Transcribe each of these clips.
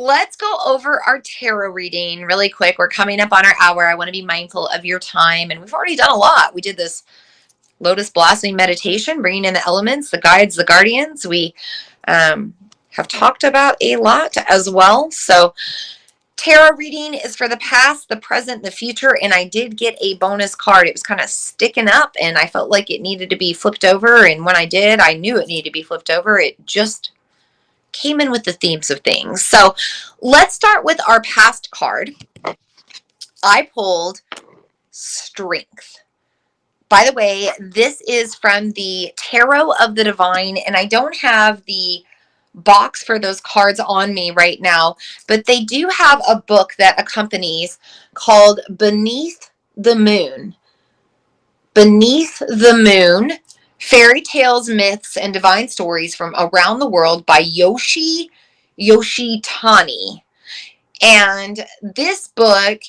let's go over our tarot reading really quick. We're coming up on our hour. I want to be mindful of your time, and we've already done a lot. We did this lotus blossoming meditation, bringing in the elements, the guides, the guardians. We have talked about a lot as well. So tarot reading is for the past, the present, the future, and I did get a bonus card. It was kind of sticking up, and I felt like it needed to be flipped over, and when I did, I knew it needed to be flipped over. It just came in with the themes of things. So let's start with our past card. I pulled Strength. By the way, this is from the Tarot of the Divine, and I don't have the box for those cards on me right now, but they do have a book that accompanies called Beneath the Moon. Beneath the Moon, Fairy Tales, Myths, and Divine Stories from Around the World by Yoshi Yoshitani. And this book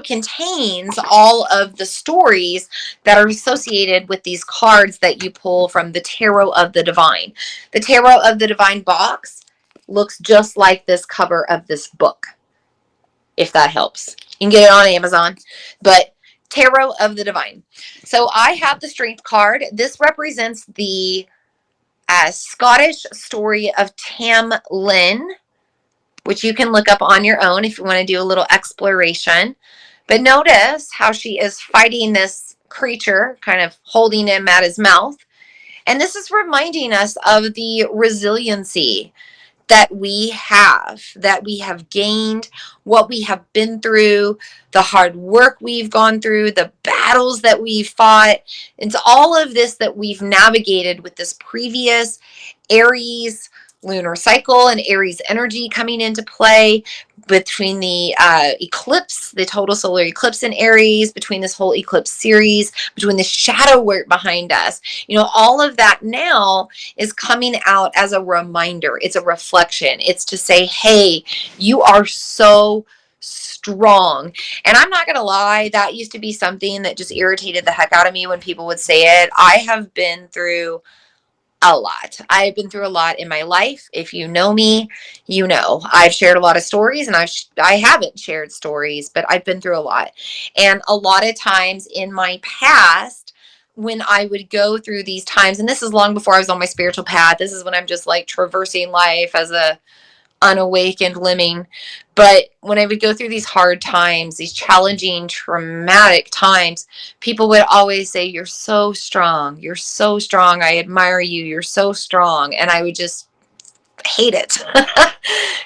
contains all of the stories that are associated with these cards that you pull from the Tarot of the Divine. The Tarot of the Divine box looks just like this cover of this book, if that helps. You can get it on Amazon, but Tarot of the Divine. So I have the Strength card. This represents the Scottish story of Tam Lin, which you can look up on your own if you want to do a little exploration. But notice how she is fighting this creature, kind of holding him at his mouth. And this is reminding us of the resiliency that we have gained, what we have been through, the hard work we've gone through, the battles that we've fought. It's all of this that we've navigated with this previous Aries lunar cycle and Aries energy coming into play, between the eclipse, the total solar eclipse in Aries, between this whole eclipse series, between the shadow work behind us. You know, all of that now is coming out as a reminder. It's a reflection. It's to say, hey, you are so strong. And I'm not going to lie, that used to be something that just irritated the heck out of me when people would say it. I have been through a lot. I've been through a lot in my life. If you know me, you know I've shared a lot of stories, and I haven't shared stories, but I've been through a lot. And a lot of times in my past, when I would go through these times, and this is long before I was on my spiritual path, this is when I'm just like traversing life as a unawakened lemming. But when I would go through these hard times, these challenging, traumatic times, people would always say, you're so strong. You're so strong. I admire you. You're so strong. And I would just hate it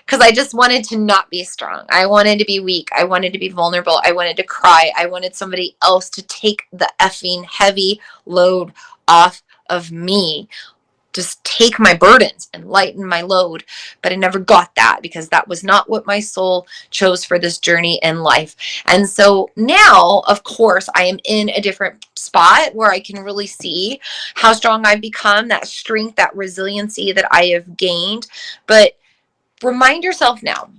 because I just wanted to not be strong. I wanted to be weak. I wanted to be vulnerable. I wanted to cry. I wanted somebody else to take the effing heavy load off of me. Just take my burdens and lighten my load. But I never got that, because that was not what my soul chose for this journey in life. And so now, of course, I am in a different spot where I can really see how strong I've become, that strength, that resiliency that I have gained. But remind yourself now,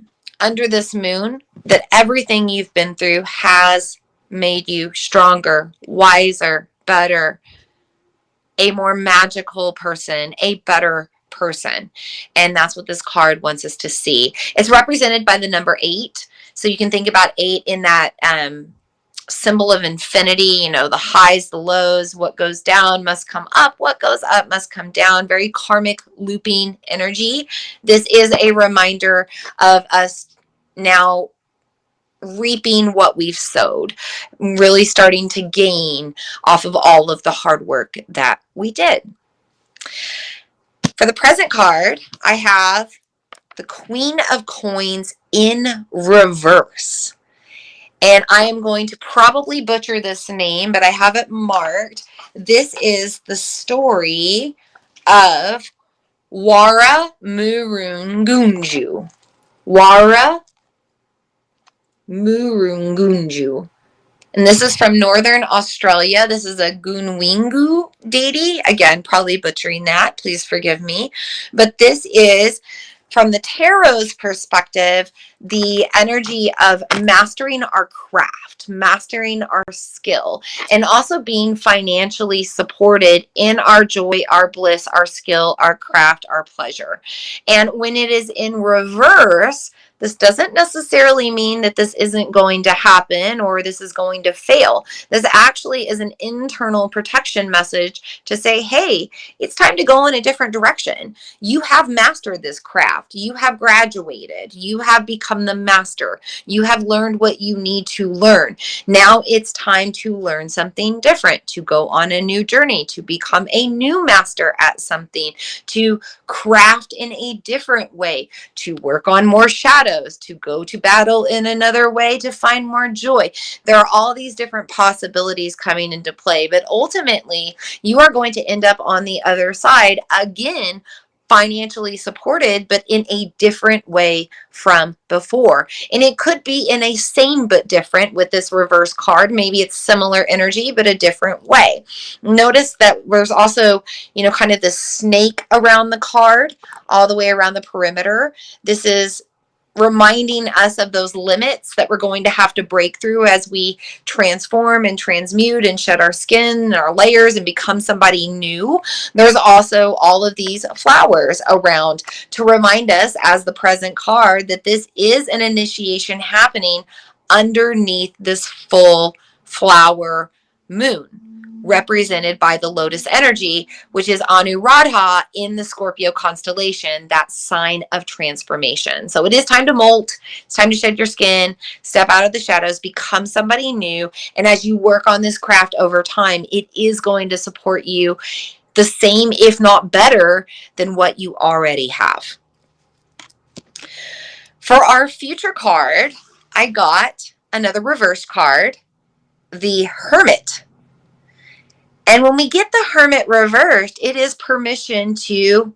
under this moon, that everything you've been through has made you stronger, wiser, better, a more magical person, a better person. And that's what this card wants us to see. It's represented by the number 8. So you can think about 8 in that symbol of infinity, you know, the highs, the lows, what goes down must come up, what goes up must come down. Very karmic looping energy. This is a reminder of us now reaping what we've sowed, really starting to gain off of all of the hard work that we did. For the present card, I have the Queen of Coins in reverse. And I am going to probably butcher this name, but I have it marked. This is the story of Wara Murungunju. Wara Murungunju. And this is from Northern Australia. This is a Gunwingu deity. Again, probably butchering that. Please forgive me. But this is From the tarot's perspective, the energy of mastering our craft, mastering our skill, and also being financially supported in our joy, our bliss, our skill, our craft, our pleasure. And when it is in reverse, this doesn't necessarily mean that this isn't going to happen or this is going to fail. This actually is an internal protection message to say, hey, it's time to go in a different direction. You have mastered this craft. You have graduated. You have become the master. You have learned what you need to learn. Now it's time to learn something different, to go on a new journey, to become a new master at something, to craft in a different way, to work on more shadows, to go to battle in another way, to find more joy. There are all these different possibilities coming into play, but ultimately you are going to end up on the other side again, financially supported, but in a different way from before. And it could be in a same but different with this reverse card. Maybe it's similar energy, but a different way. Notice that there's also, kind of this snake around the card, all the way around the perimeter. This is reminding us of those limits that we're going to have to break through as we transform and transmute and shed our skin and our layers and become somebody new. There's also all of these flowers around to remind us as the present card that this is an initiation happening underneath this full flower moon, represented by the lotus energy, which is Anuradha in the Scorpio constellation, that sign of transformation. So it is time to molt. It's time to shed your skin, step out of the shadows, become somebody new. And as you work on this craft over time, it is going to support you the same, if not better, than what you already have. For our future card, I got another reverse card, the Hermit. And when we get the Hermit reversed, it is permission to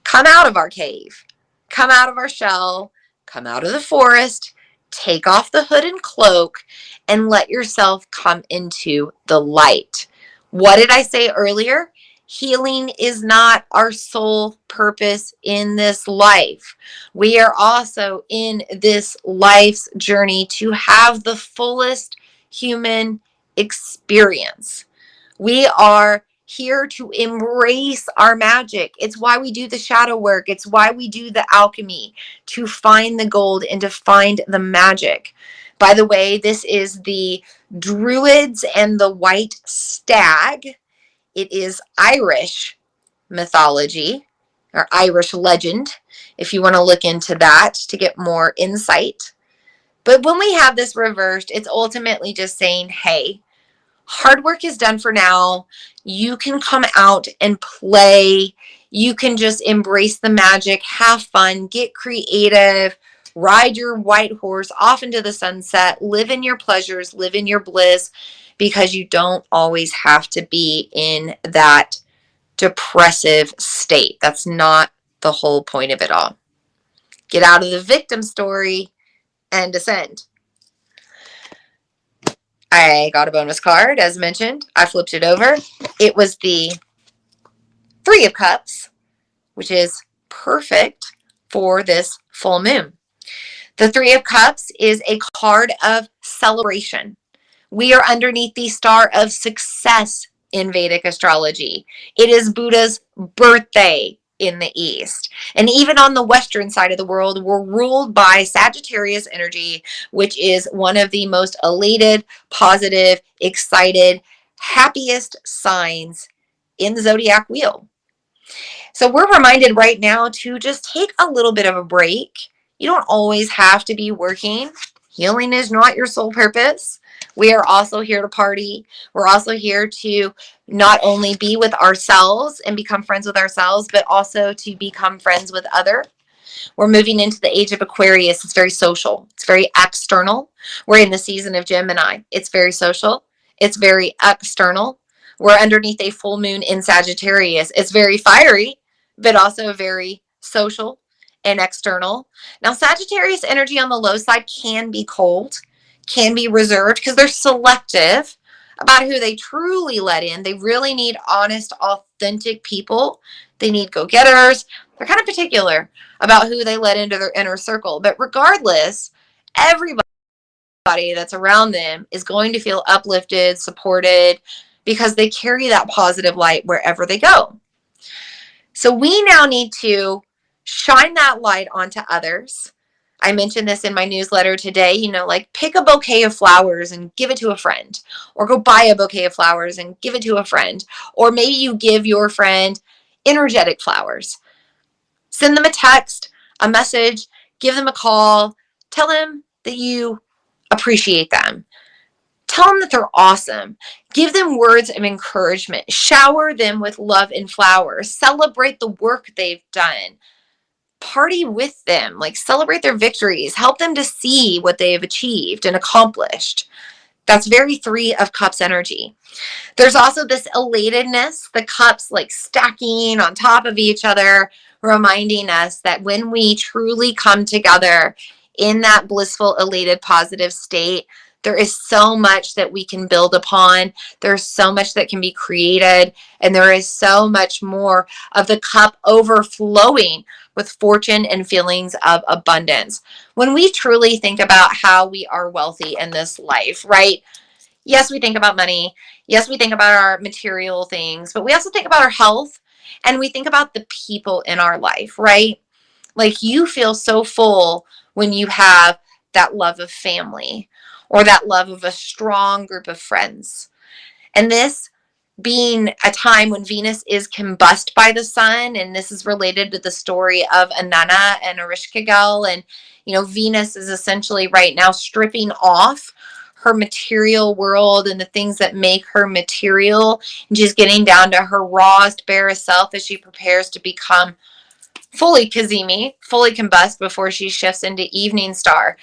come out of our cave, come out of our shell, come out of the forest, take off the hood and cloak, and let yourself come into the light. What did I say earlier? Healing is not our sole purpose in this life. We are also in this life's journey to have the fullest human experience. We are here to embrace our magic. It's why we do the shadow work. It's why we do the alchemy, to find the gold and to find the magic. By the way, this is the Druids and the White Stag. It is Irish mythology or Irish legend, if you want to look into that to get more insight. But when we have this reversed, it's ultimately just saying, hey, hard work is done for now. You can come out and play. You can just embrace the magic, have fun, get creative, ride your white horse off into the sunset, live in your pleasures, live in your bliss, because you don't always have to be in that depressive state. That's not the whole point of it all. Get out of the victim story and ascend. I got a bonus card, as mentioned. I flipped it over. It was the Three of Cups, which is perfect for this full moon. The Three of Cups is a card of celebration. We are underneath the star of success in Vedic astrology. It is Buddha's birthday in the East. And even on the Western side of the world, we're ruled by Sagittarius energy, which is one of the most elated, positive, excited, happiest signs in the zodiac wheel. So we're reminded right now to just take a little bit of a break. You don't always have to be working. Healing is not your sole purpose. We are also here to party. We're also here to not only be with ourselves and become friends with ourselves, but also to become friends with others. We're moving into the age of Aquarius. It's very social. It's very external. We're in the season of Gemini. It's very social. It's very external. We're underneath a full moon in Sagittarius. It's very fiery, but also very social and external. Now, Sagittarius energy on the low side can be cold, can be reserved, because they're selective about who they truly let in. They really need honest, authentic people. They need go-getters. They're kind of particular about who they let into their inner circle. But regardless, everybody that's around them is going to feel uplifted, supported, because they carry that positive light wherever they go. So we now need to shine that light onto others. I mentioned this in my newsletter today, like pick a bouquet of flowers and give it to a friend, or go buy a bouquet of flowers and give it to a friend, or maybe you give your friend energetic flowers. Send them a text, a message, give them a call, tell them that you appreciate them. Tell them that they're awesome. Give them words of encouragement. Shower them with love and flowers. Celebrate the work they've done. Party with them, like celebrate their victories. Help them to see what they've achieved and accomplished. That's very Three of Cups energy. There's also this elatedness, the cups like stacking on top of each other, reminding us that when we truly come together in that blissful, elated, positive state, there is so much that we can build upon. There's so much that can be created, and there is so much more of the cup overflowing with fortune and feelings of abundance. When we truly think about how we are wealthy in this life, right? Yes, we think about money. Yes, we think about our material things, but we also think about our health, and we think about the people in our life, right? Like you feel so full when you have that love of family or that love of a strong group of friends. And this being a time when Venus is combust by the sun, and this is related to the story of Anana and Ereshkigal, and Venus is essentially right now stripping off her material world and the things that make her material, and she's getting down to her rawest, barest self as she prepares to become fully Kazemi, fully combust before she shifts into Evening Star.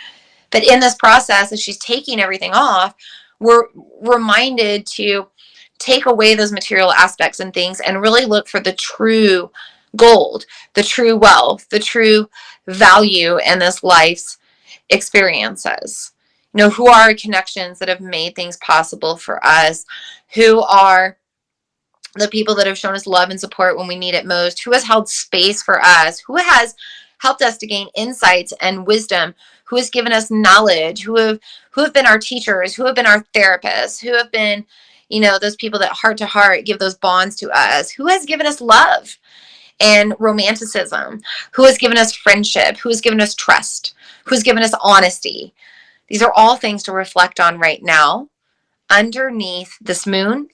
But in this process, as she's taking everything off, we're reminded to take away those material aspects and things and really look for the true gold, the true wealth, the true value in this life's experiences. Who are our connections that have made things possible for us? Who are the people that have shown us love and support when we need it most? Who has held space for us? Who has helped us to gain insights and wisdom? Who has given us knowledge? Who have been our teachers? Who have been our therapists? Who have been, those people that heart to heart give those bonds to us? Who has given us love and romanticism? Who has given us friendship? Who has given us trust? Who has given us honesty? These are all things to reflect on right now underneath this moon,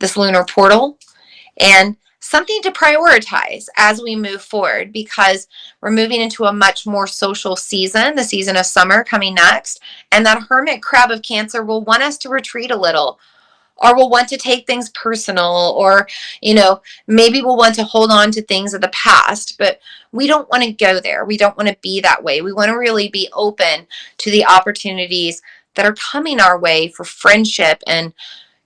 this lunar portal, and something to prioritize as we move forward, because we're moving into a much more social season, the season of summer coming next, and that hermit crab of Cancer will want us to retreat a little, or will want to take things personal, or maybe we'll want to hold on to things of the past, but we don't want to go there. We don't want to be that way. We want to really be open to the opportunities that are coming our way for friendship and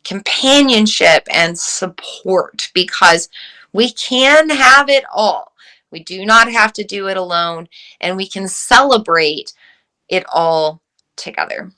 companionship and support, because we can have it all. We do not have to do it alone, and we can celebrate it all together.